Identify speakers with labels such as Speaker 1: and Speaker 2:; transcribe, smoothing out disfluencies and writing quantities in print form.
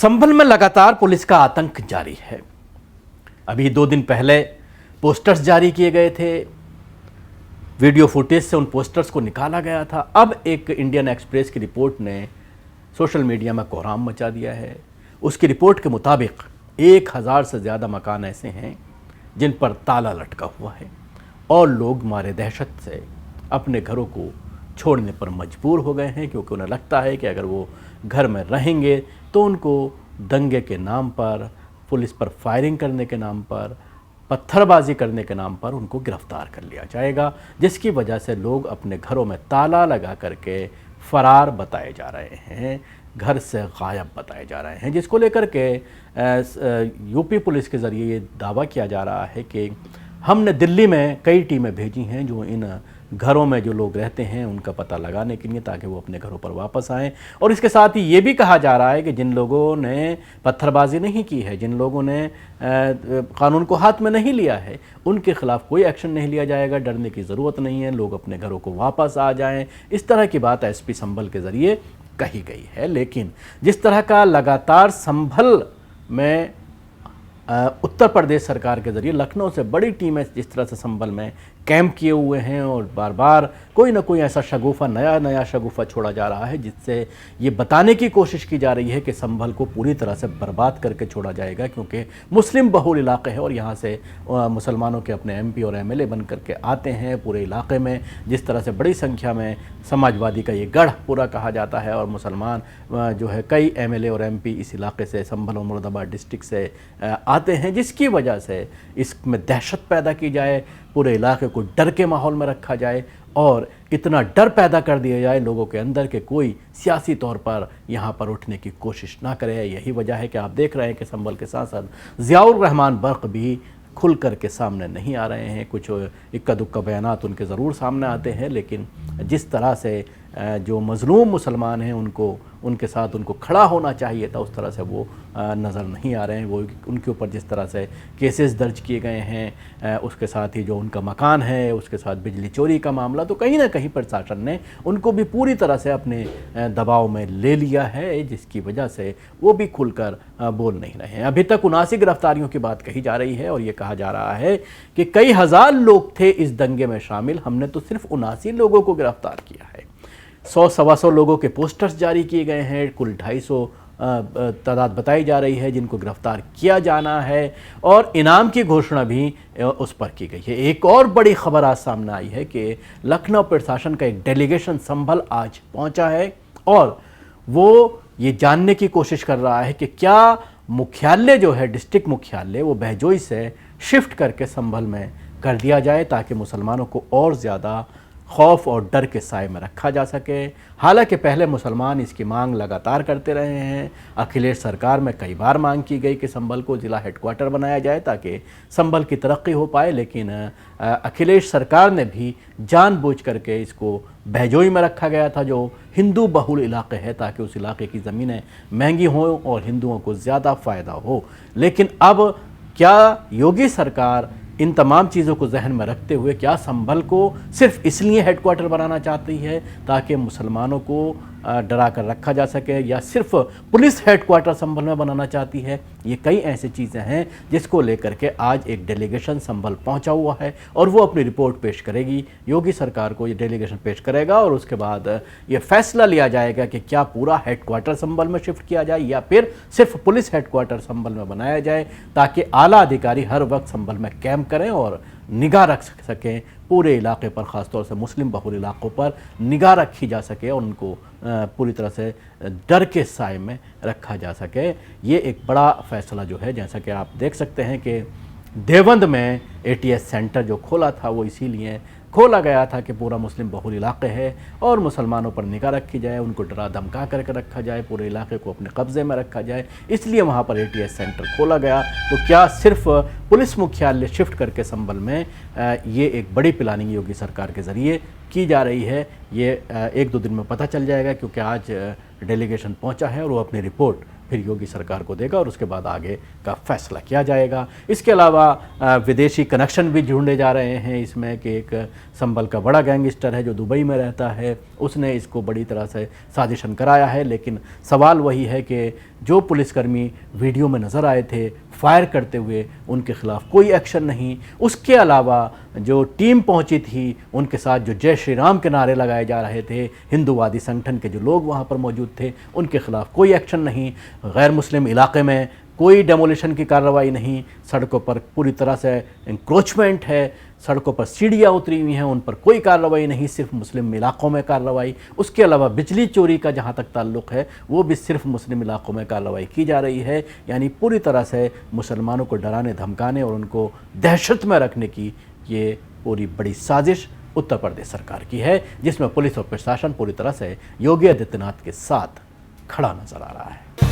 Speaker 1: संभल में लगातार पुलिस का आतंक जारी है। अभी 2 दिन पहले पोस्टर्स जारी किए गए थे, वीडियो फुटेज से उन पोस्टर्स को निकाला गया था। अब एक इंडियन एक्सप्रेस की रिपोर्ट ने सोशल मीडिया में कोहराम मचा दिया है। उसकी रिपोर्ट के मुताबिक 1000 से ज़्यादा मकान ऐसे हैं जिन पर ताला लटका हुआ है और लोग मारे दहशत से अपने घरों को छोड़ने पर मजबूर हो गए हैं, क्योंकि उन्हें लगता है कि अगर वो घर में रहेंगे तो उनको दंगे के नाम पर, पुलिस पर फायरिंग करने के नाम पर, पत्थरबाजी करने के नाम पर उनको गिरफ्तार कर लिया जाएगा, जिसकी वजह से लोग अपने घरों में ताला लगा करके फरार बताए जा रहे हैं, घर से गायब बताए जा रहे हैं। जिसको लेकर के यूपी पुलिस के ज़रिए ये दावा किया जा रहा है कि हमने दिल्ली में कई टीमें भेजी हैं जो इन घरों में जो लोग रहते हैं उनका पता लगाने के लिए, ताकि वो अपने घरों पर वापस आएं। और इसके साथ ही ये भी कहा जा रहा है कि जिन लोगों ने पत्थरबाजी नहीं की है, जिन लोगों ने कानून को हाथ में नहीं लिया है, उनके खिलाफ कोई एक्शन नहीं लिया जाएगा। डरने की ज़रूरत नहीं है, लोग अपने घरों को वापस आ जाएं। इस तरह की बात एसपी संभल के ज़रिए कही गई है। लेकिन जिस तरह का लगातार संभल में उत्तर प्रदेश सरकार के ज़रिए लखनऊ से बड़ी टीमें जिस तरह से संभल में कैंप किए हुए हैं और बार बार कोई ना कोई ऐसा शगुफा, नया शगुफा छोड़ा जा रहा है जिससे ये बताने की कोशिश की जा रही है कि संभल को पूरी तरह से बर्बाद करके छोड़ा जाएगा, क्योंकि मुस्लिम बहुल इलाके हैं और यहाँ से मुसलमानों के अपने एमपी और एमएलए बन करके आते हैं पूरे इलाके में। जिस तरह से बड़ी संख्या में समाजवादी का ये गढ़ पूरा कहा जाता है और मुसलमान जो है कई एमएलए और एमपी इस इलाके से, संभल और मुरादाबाद डिस्ट्रिक्ट से आते हैं, जिसकी वजह से इसमें दहशत पैदा की जाए, पूरे इलाके को डर के माहौल में रखा जाए और इतना डर पैदा कर दिया जाए लोगों के अंदर कि कोई सियासी तौर पर यहाँ पर उठने की कोशिश ना करे। यही वजह है कि आप देख रहे हैं कि संभल के सांसद ज़ियाउर रहमान बर्क भी खुल कर के सामने नहीं आ रहे हैं। कुछ इक्का दुक्का बयानात उनके ज़रूर सामने आते हैं, लेकिन जिस तरह से जो मज़लूम मुसलमान हैं उनके साथ उनको खड़ा होना चाहिए था, उस तरह से वो नज़र नहीं आ रहे हैं। वो उनके ऊपर जिस तरह से केसेस दर्ज किए गए हैं, उसके साथ ही जो उनका मकान है, उसके साथ बिजली चोरी का मामला, तो कहीं ना कहीं प्रशासन ने उनको भी पूरी तरह से अपने दबाव में ले लिया है, जिसकी वजह से वो भी खुलकर बोल नहीं रहे हैं। अभी तक 79 गिरफ्तारियों की बात कही जा रही है और ये कहा जा रहा है कि कई हज़ार लोग थे इस दंगे में शामिल, हमने तो सिर्फ 79 लोगों को गिरफ्तार किया है। 100-125 लोगों के पोस्टर्स जारी किए गए हैं, कुल 250 तादाद बताई जा रही है जिनको गिरफ्तार किया जाना है और इनाम की घोषणा भी उस पर की गई है। एक और बड़ी खबर आज सामने आई है कि लखनऊ प्रशासन का एक डेलीगेशन संभल आज पहुंचा है और वो ये जानने की कोशिश कर रहा है कि क्या मुख्यालय जो है, डिस्ट्रिक्ट मुख्यालय, वो बहजोई से शिफ्ट करके संभल में कर दिया जाए, ताकि मुसलमानों को और ज़्यादा खौफ और डर के साए में रखा जा सके। हालांकि पहले मुसलमान इसकी मांग लगातार करते रहे हैं। अखिलेश सरकार में कई बार मांग की गई कि संभल को ज़िला हेडक्वार्टर बनाया जाए ताकि संभल की तरक्की हो पाए, लेकिन अखिलेश सरकार ने भी जानबूझ करके इसको बहजोई में रखा गया था, जो हिंदू बहुल इलाके है, ताकि उस इलाके की ज़मीनें महंगी हों और हिंदुओं को ज़्यादा फ़ायदा हो। लेकिन अब क्या योगी सरकार इन तमाम चीज़ों को जहन में रखते हुए क्या संभल को सिर्फ इसलिए हेडक्वार्टर बनाना चाहती है ताकि मुसलमानों को डरा कर रखा जा सके, या सिर्फ पुलिस हेडक्वार्टर संभल में बनाना चाहती है? ये कई ऐसी चीज़ें हैं जिसको लेकर के आज एक डेलीगेशन संभल पहुंचा हुआ है और वो अपनी रिपोर्ट पेश करेगी। योगी सरकार को ये डेलीगेशन पेश करेगा और उसके बाद ये फैसला लिया जाएगा कि क्या पूरा हेडक्वार्टर संभल में शिफ्ट किया जाए या फिर सिर्फ पुलिस हेडक्वार्टर संभल में बनाया जाए, ताकि आला अधिकारी हर वक्त संभल में कैंप करें और निगाह रख सकें पूरे इलाके पर, ख़ासतौर से मुस्लिम बहुल इलाकों पर निगाह रखी जा सके और उनको पूरी तरह से डर के साए में रखा जा सके। ये एक बड़ा फ़ैसला जो है, जैसा कि आप देख सकते हैं कि देवबंद में एटीएस सेंटर जो खोला था वो इसीलिए खोला गया था कि पूरा मुस्लिम बहुल इलाके है और मुसलमानों पर निगाह रखी जाए, उनको डरा धमका करके रखा जाए, पूरे इलाके को अपने कब्ज़े में रखा जाए, इसलिए वहाँ पर एटीएस सेंटर खोला गया। तो क्या सिर्फ पुलिस मुख्यालय शिफ्ट करके संभल में ये एक बड़ी प्लानिंग योगी सरकार के ज़रिए की जा रही है? ये 1-2 दिन में पता चल जाएगा, क्योंकि आज डेलीगेशन पहुंचा है और वो अपनी रिपोर्ट फिर योगी सरकार को देगा और उसके बाद आगे का फैसला किया जाएगा। इसके अलावा विदेशी कनेक्शन भी ढूंढे जा रहे हैं इसमें कि एक संभल का बड़ा गैंगस्टर है जो दुबई में रहता है, उसने इसको बड़ी तरह से साजिशन कराया है। लेकिन सवाल वही है कि जो पुलिसकर्मी वीडियो में नज़र आए थे फायर करते हुए, उनके खिलाफ कोई एक्शन नहीं। उसके अलावा जो टीम पहुंची थी उनके साथ जो जय श्री राम के नारे लगाए जा रहे थे, हिंदूवादी संगठन के जो लोग वहां पर मौजूद थे, उनके खिलाफ कोई एक्शन नहीं। गैर मुस्लिम इलाके में कोई डेमोलिशन की कार्रवाई नहीं, सड़कों पर पूरी तरह से इंक्रोचमेंट है, सड़कों पर सीढ़ियाँ उतरी हुई हैं, उन पर कोई कार्रवाई नहीं, सिर्फ मुस्लिम इलाकों में कार्रवाई। उसके अलावा बिजली चोरी का जहाँ तक ताल्लुक़ है वो भी सिर्फ मुस्लिम इलाकों में कार्रवाई की जा रही है। यानी पूरी तरह से मुसलमानों को डराने धमकाने और उनको दहशत में रखने की ये पूरी बड़ी साजिश उत्तर प्रदेश सरकार की है, जिसमें पुलिस और प्रशासन पूरी तरह से योगी आदित्यनाथ के साथ खड़ा नजर आ रहा है।